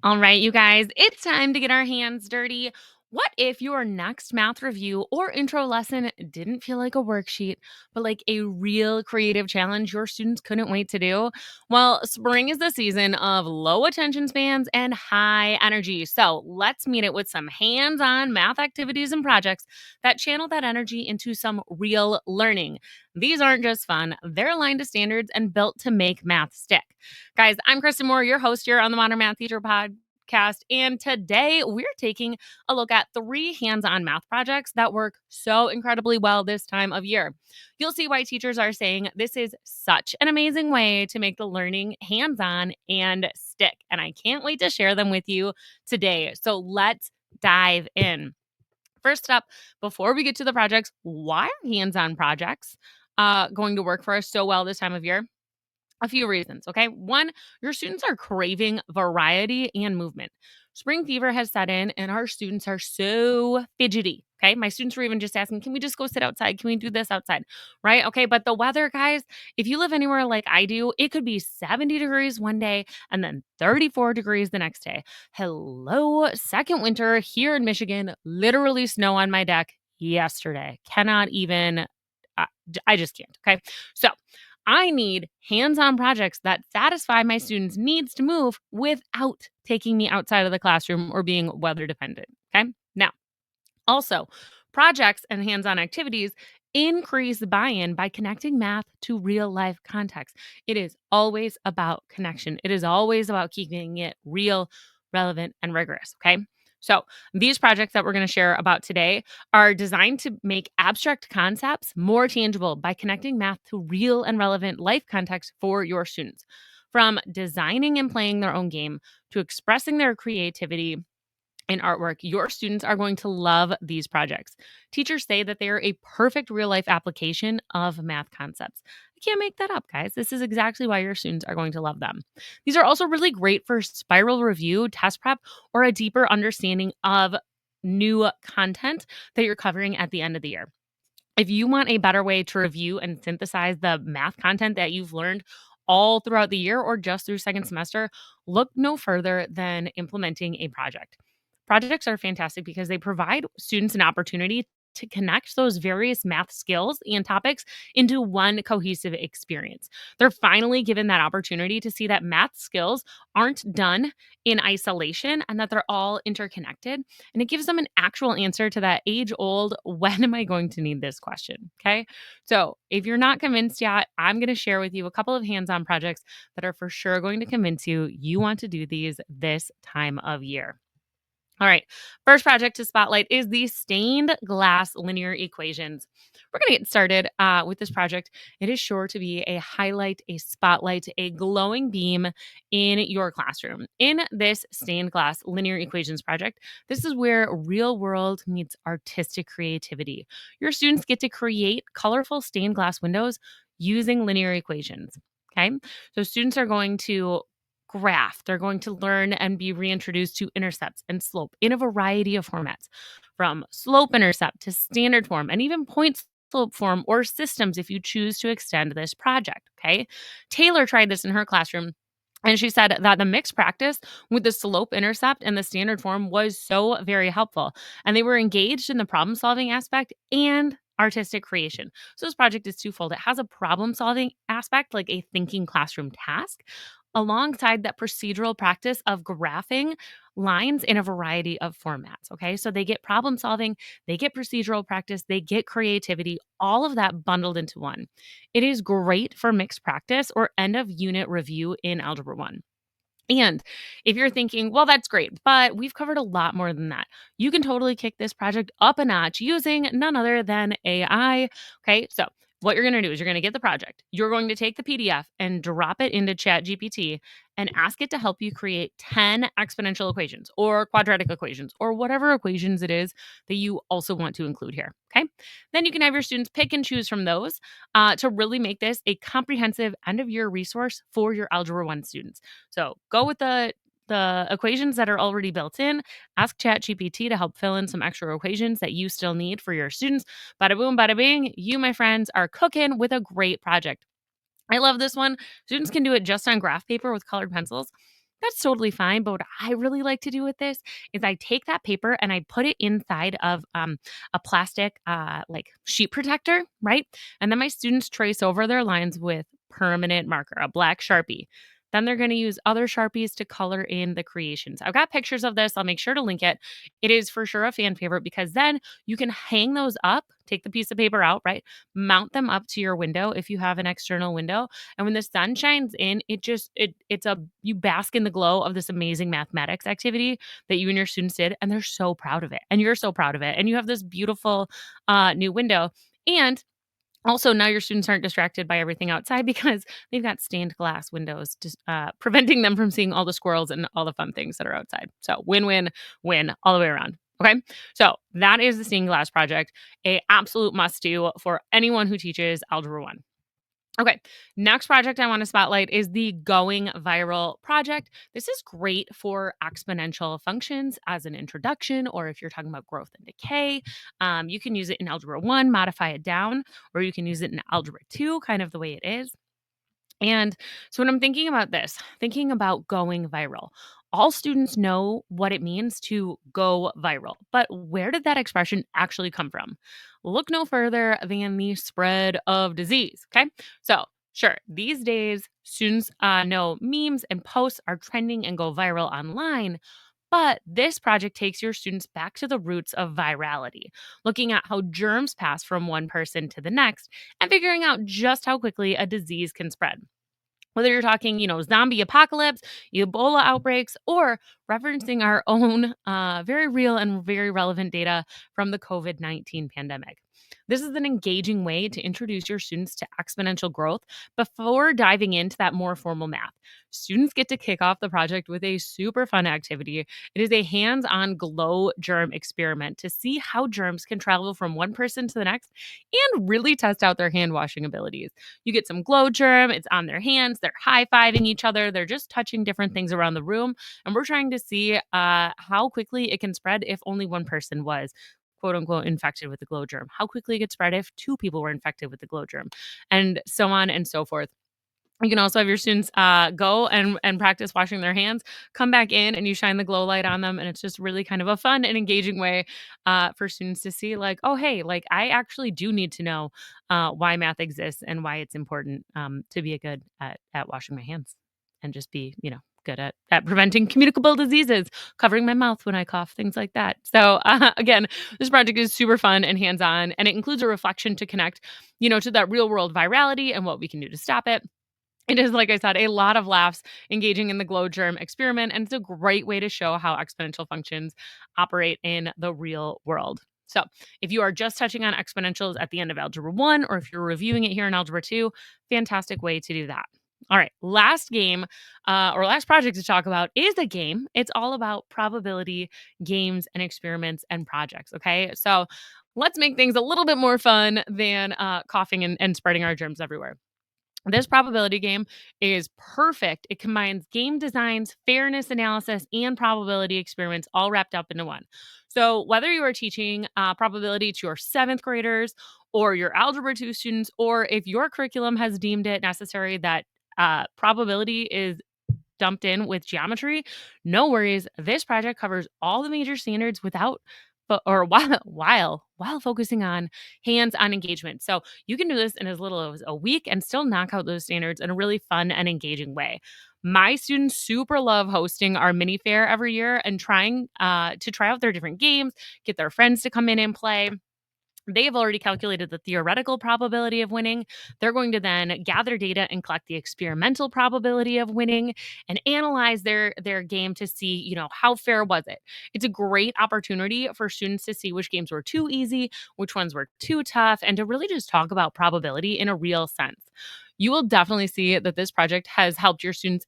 All right, you guys, it's time to get our hands dirty. What if your next math review or intro lesson didn't feel like a worksheet, but like a real creative challenge your students couldn't wait to do? Well, spring is the season of low attention spans and high energy. So let's meet it with some hands on math activities and projects that channel that energy into some real learning. These aren't just fun, they're aligned to standards and built to make math stick. Guys, I'm Kristen Moore, your host here on the Modern Math Teacher Podcast. And today we're taking a look at 3 hands-on math projects that work so incredibly well this time of year. You'll see why teachers are saying this is such an amazing way to make the learning hands-on and stick. And I can't wait to share them with you today. So let's dive in. First up, before we get to the projects, why are hands-on projects going to work for us so well this time of year? A few reasons, okay? One, your students are craving variety and movement. Spring fever has set in, and our students are so fidgety. Okay. My students were even just asking, can we just go sit outside? Can we do this outside? Right. Okay. But the weather, guys, if you live anywhere like I do, it could be 70 degrees one day and then 34 degrees the next day. Hello, second winter here in Michigan, literally snow on my deck yesterday. Cannot even, I just can't. Okay. So, I need hands on projects that satisfy my students' needs to move without taking me outside of the classroom or being weather dependent. Okay. Now, also, projects and hands on activities increase buy in by connecting math to real life context. It is always about connection, it is always about keeping it real, relevant, and rigorous. Okay. So, these projects that we're going to share about today are designed to make abstract concepts more tangible by connecting math to real and relevant life context for your students. From designing and playing their own game to expressing their creativity in artwork, your students are going to love these projects. Teachers say that they are a perfect real life application of math concepts. I can't make that up, guys. This is exactly why your students are going to love them. These are also really great for spiral review, test prep, or a deeper understanding of new content that you're covering at the end of the year. If you want a better way to review and synthesize the math content that you've learned all throughout the year or just through second semester, look no further than implementing a project. Projects are fantastic because they provide students an opportunity to connect those various math skills and topics into one cohesive experience. They're finally given that opportunity to see that math skills aren't done in isolation and that they're all interconnected. And it gives them an actual answer to that age old, when am I going to need this question? Okay. So if you're not convinced yet, I'm going to share with you a couple of hands on projects that are for sure going to convince you want to do these this time of year. All right. First project to spotlight is the stained glass linear equations. We're going to get started with this project. It is sure to be a highlight, a spotlight, a glowing beam in your classroom. In this stained glass linear equations project, this is where real world meets artistic creativity. Your students get to create colorful stained glass windows using linear equations. Okay. So students are going to graph. They're going to learn and be reintroduced to intercepts and slope in a variety of formats, from slope intercept to standard form and even point slope form or systems if you choose to extend this project. Okay. Taylor tried this in her classroom. And she said that the mixed practice with the slope intercept and the standard form was so very helpful. And they were engaged in the problem solving aspect and artistic creation. So this project is twofold. It has a problem solving aspect, like a thinking classroom task, alongside that procedural practice of graphing lines in a variety of formats. Okay. So they get problem solving, they get procedural practice, they get creativity, all of that bundled into one. It is great for mixed practice or end of unit review in Algebra 1. And if you're thinking, well, that's great, but we've covered a lot more than that, you can totally kick this project up a notch using none other than AI. Okay, so what you're going to do is you're going to get the project. You're going to take the PDF and drop it into ChatGPT and ask it to help you create 10 exponential equations or quadratic equations or whatever equations it is that you also want to include here. Okay, then you can have your students pick and choose from those to really make this a comprehensive end of year resource for your Algebra 1 students. So go with the equations that are already built in. Ask ChatGPT to help fill in some extra equations that you still need for your students. Bada boom, bada bing. You, my friends, are cooking with a great project. I love this one. Students can do it just on graph paper with colored pencils. That's totally fine. But what I really like to do with this is I take that paper and I put it inside of a plastic like sheet protector, right? And then my students trace over their lines with permanent marker, a black Sharpie. Then they're going to use other Sharpies to color in the creations. I've got pictures of this. I'll make sure to link it. It is for sure a fan favorite because then you can hang those up, take the piece of paper out, right? Mount them up to your window if you have an external window, and when the sun shines in, it's a you bask in the glow of this amazing mathematics activity that you and your students did, and they're so proud of it. And you're so proud of it. And you have this beautiful new window. And also, now your students aren't distracted by everything outside because they've got stained glass windows, just preventing them from seeing all the squirrels and all the fun things that are outside. So win, win, win all the way around. Okay, so that is the stained glass project, a absolute must do for anyone who teaches Algebra 1. Okay, next project I want to spotlight is the Going Viral project. This is great for exponential functions as an introduction, or if you're talking about growth and decay. You can use it in Algebra 1, modify it down, or you can use it in Algebra 2, kind of the way it is. And so when I'm thinking about this, thinking about going viral, all students know what it means to go viral. But where did that expression actually come from? Look no further than the spread of disease. Okay. So, sure, these days, students know memes and posts are trending and go viral online. But this project takes your students back to the roots of virality, looking at how germs pass from one person to the next and figuring out just how quickly a disease can spread. Whether you're talking, zombie apocalypse, Ebola outbreaks, or referencing our own very real and very relevant data from the COVID-19 pandemic. This is an engaging way to introduce your students to exponential growth before diving into that more formal math. Students get to kick off the project with a super fun activity. It is a hands on glow germ experiment to see how germs can travel from one person to the next and really test out their hand washing abilities. You get some glow germ, it's on their hands, they're high fiving each other, they're just touching different things around the room. And we're trying to see how quickly it can spread if only one person was quote unquote infected with the glow germ, how quickly it could spread if two people were infected with the glow germ, and so on and so forth. You can also have your students go and practice washing their hands, come back in, and you shine the glow light on them. And it's just really kind of a fun and engaging way for students to see, like, oh, hey, like I actually do need to know why math exists and why it's important to be good at washing my hands and just be, good at preventing communicable diseases, covering my mouth when I cough, things like that. So again, this project is super fun and hands-on, and it includes a reflection to connect, to that real world virality and what we can do to stop it. It is, like I said, a lot of laughs engaging in the glow germ experiment, and it's a great way to show how exponential functions operate in the real world. So, if you are just touching on exponentials at the end of Algebra 1, or if you're reviewing it here in Algebra 2, fantastic way to do that. All right, last game or last project to talk about is a game. It's all about probability, games, and experiments and projects. Okay, so let's make things a little bit more fun than coughing and spreading our germs everywhere. This probability game is perfect. It combines game designs, fairness analysis, and probability experiments all wrapped up into one. So, whether you are teaching probability to your seventh graders or your Algebra 2 students, or if your curriculum has deemed it necessary that probability is dumped in with geometry, no worries. This project covers all the major standards without or while focusing on hands-on engagement. So you can do this in as little as a week and still knock out those standards in a really fun and engaging way. My students super love hosting our mini fair every year and trying to try out their different games, get their friends to come in and play. They've already calculated the theoretical probability of winning. They're going to then gather data and collect the experimental probability of winning and analyze their game to see, how fair was it. It's a great opportunity for students to see which games were too easy, which ones were too tough, and to really just talk about probability in a real sense. You will definitely see that this project has helped your students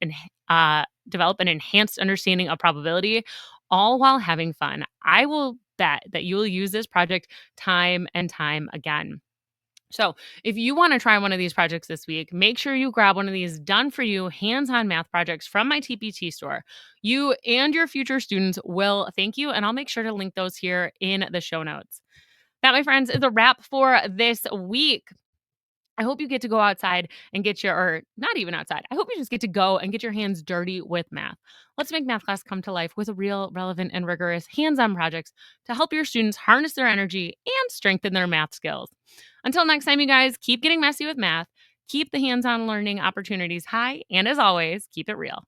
develop an enhanced understanding of probability, all while having fun. I will bet that you will use this project time and time again. So, if you want to try one of these projects this week, make sure you grab one of these done for you hands on math projects from my TPT store. You and your future students will thank you, and I'll make sure to link those here in the show notes. That, my friends, is a wrap for this week. I hope you get to go outside and get your, or not even outside. I hope you just get to go and get your hands dirty with math. Let's make math class come to life with real, relevant, and rigorous hands on projects to help your students harness their energy and strengthen their math skills. Until next time, you guys, keep getting messy with math, keep the hands on learning opportunities high, and as always, keep it real.